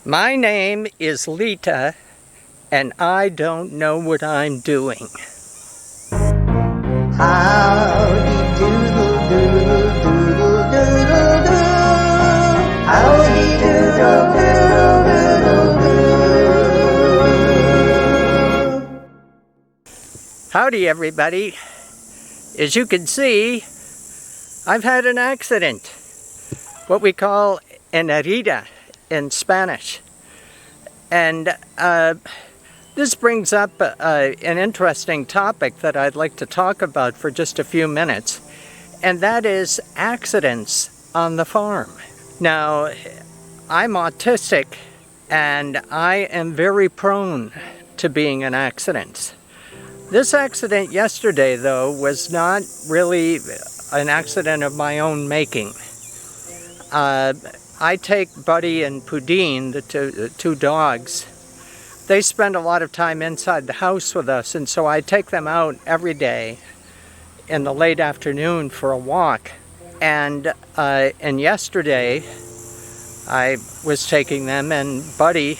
My name is Lita, and I don't know what I'm doing. Howdy doodle doodle doodle doodle doo. Howdy doodle doodle doodle doo. Howdy, everybody. As you can see, I've had an accident. What we call an herida in Spanish. And this brings up an interesting topic that I'd like to talk about for just a few minutes, and that is accidents on the farm. Now, I'm autistic, and I am very prone to being in accidents. This accident yesterday, though, was not really an accident of my own making. I take Buddy and Pudine, the two dogs. They spend a lot of time inside the house with us, and so I take them out every day in the late afternoon for a walk. And yesterday, I was taking them, and Buddy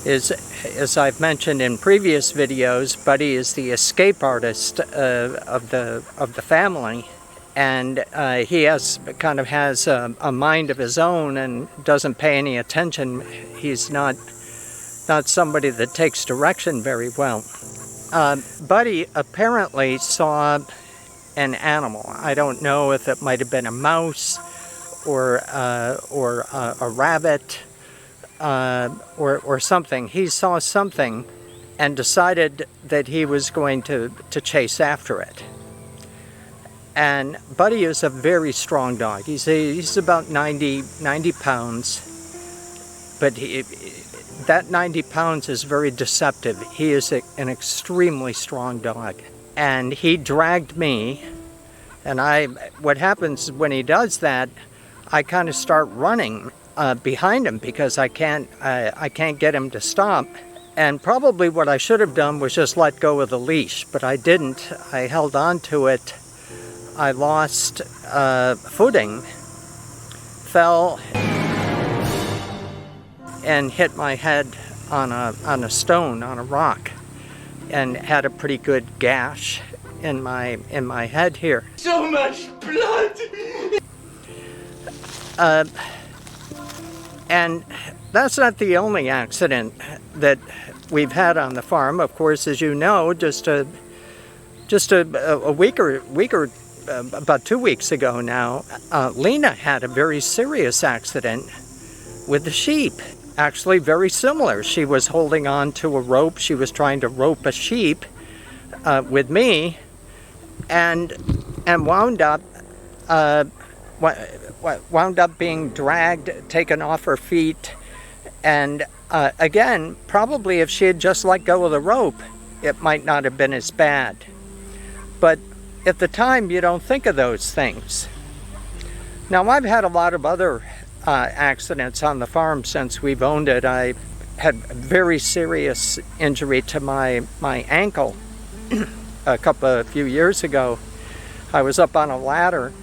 is, as I've mentioned in previous videos, Buddy is the escape artist of the family. And he has a mind of his own and doesn't pay any attention. He's not somebody that takes direction very well. Buddy apparently saw an animal. I don't know if it might have been a mouse or a rabbit or something. He saw something and decided that he was going to chase after it. And Buddy is a very strong dog. He's about 90 pounds, but that 90 pounds is very deceptive. He is an extremely strong dog. And he dragged me, and what happens when he does that, I kind of start running behind him because I can't get him to stop. And probably what I should have done was just let go of the leash, but I didn't. I held on to it. I lost footing, fell, and hit my head on a stone, on a rock, and had a pretty good gash in my head here. So much blood! And that's not the only accident that we've had on the farm. Of course, as you know, just a week or about 2 weeks ago now, Lena had a very serious accident with the sheep. Actually, very similar. She was holding on to a rope. She was trying to rope a sheep with me, and wound up being dragged, taken off her feet. And again, probably if she had just let go of the rope, it might not have been as bad. But at the time, you don't think of those things. Now, I've had a lot of other accidents on the farm since we've owned it. I had a very serious injury to my ankle a few years ago. I was up on a ladder,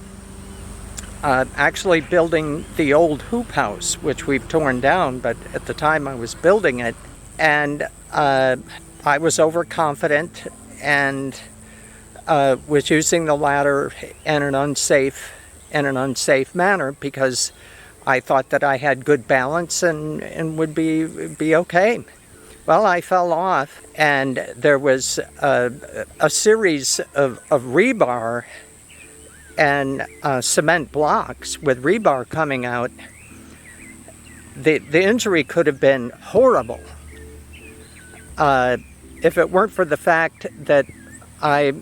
actually building the old hoop house, which we've torn down, but at the time I was building it, and I was overconfident and was using the ladder in an unsafe manner because I thought that I had good balance and would be okay. Well, I fell off, and there was a series of rebar and cement blocks with rebar coming out. The injury could have been horrible if it weren't for the fact that I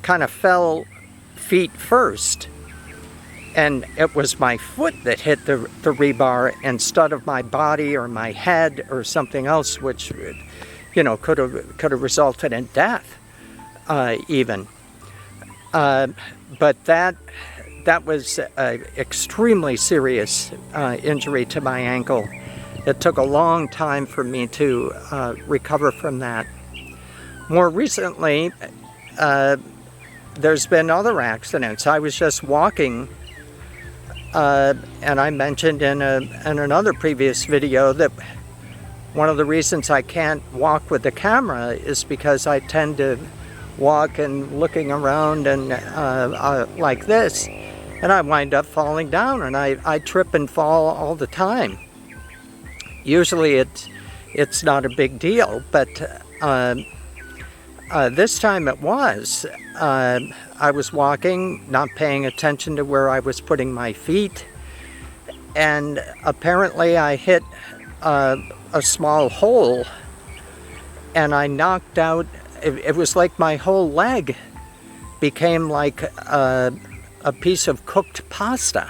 kind of fell feet first, and it was my foot that hit the rebar instead of my body or my head or something else, which could have resulted in death even. But that was an extremely serious injury to my ankle. It took a long time for me to recover from that. More recently, there's been other accidents. I was just walking and I mentioned in another previous video that one of the reasons I can't walk with the camera is because I tend to walk and looking around and like this, and I wind up falling down, and I trip and fall all the time. Usually it's not a big deal, but this time it was. I was walking, not paying attention to where I was putting my feet, and apparently I hit a small hole, and I knocked out, it was like my whole leg became like a piece of cooked pasta.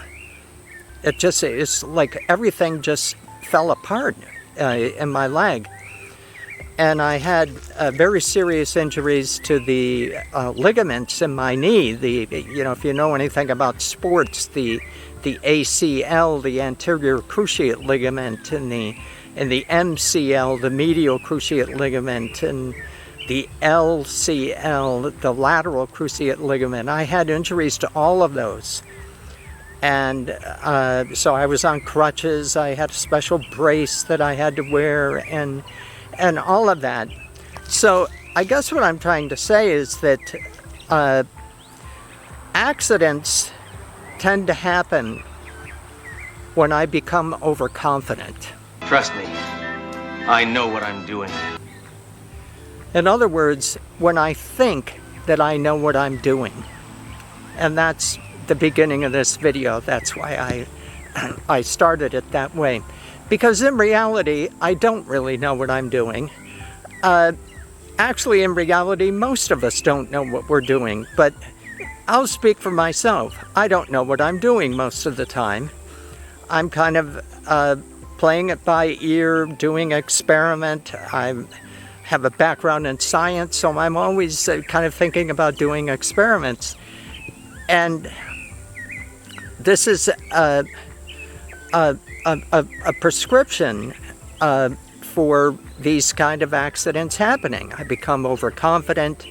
It's like everything just fell apart in my leg. And I had very serious injuries to the ligaments in my knee. If you know anything about sports, the ACL, the anterior cruciate ligament, and the MCL, the medial cruciate ligament, and the LCL, the lateral cruciate ligament. I had injuries to all of those. And so I was on crutches. I had a special brace that I had to wear, and all of that. So I guess what I'm trying to say is that accidents tend to happen when I become overconfident. Trust me, I know what I'm doing. In other words, when I think that I know what I'm doing. And that's the beginning of this video. That's why I started it that way. Because in reality, I don't really know what I'm doing. Actually, in reality, most of us don't know what we're doing. But I'll speak for myself. I don't know what I'm doing most of the time. I'm kind of playing it by ear, doing experiment. I have a background in science, so I'm always kind of thinking about doing experiments. And this is a prescription for these kind of accidents happening. I become overconfident.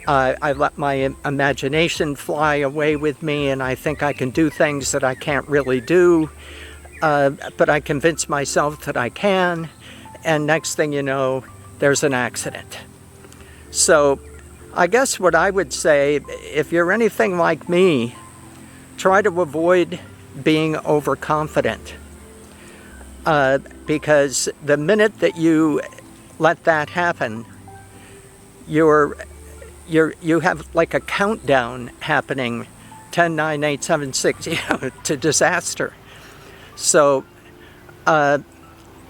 I let my imagination fly away with me, and I think I can do things that I can't really do. But I convince myself that I can, and next thing you know, there's an accident. So I guess what I would say, if you're anything like me, try to avoid being overconfident. Because the minute that you let that happen, you have like a countdown happening, 10, 9, 8, 7, 6, to disaster. So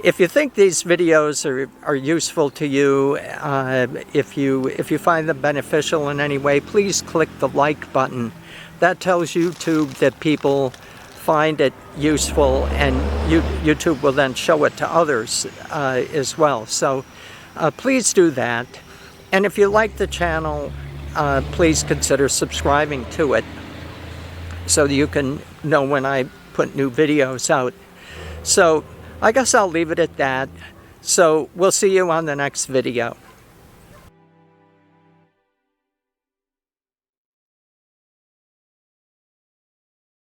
if you think these videos are useful to you, if you find them beneficial in any way, please click the like button. That tells YouTube that people find it useful, and YouTube will then show it to others as well. So please do that. And if you like the channel, please consider subscribing to it so that you can know when I put new videos out. So I guess I'll leave it at that. So we'll see you on the next video.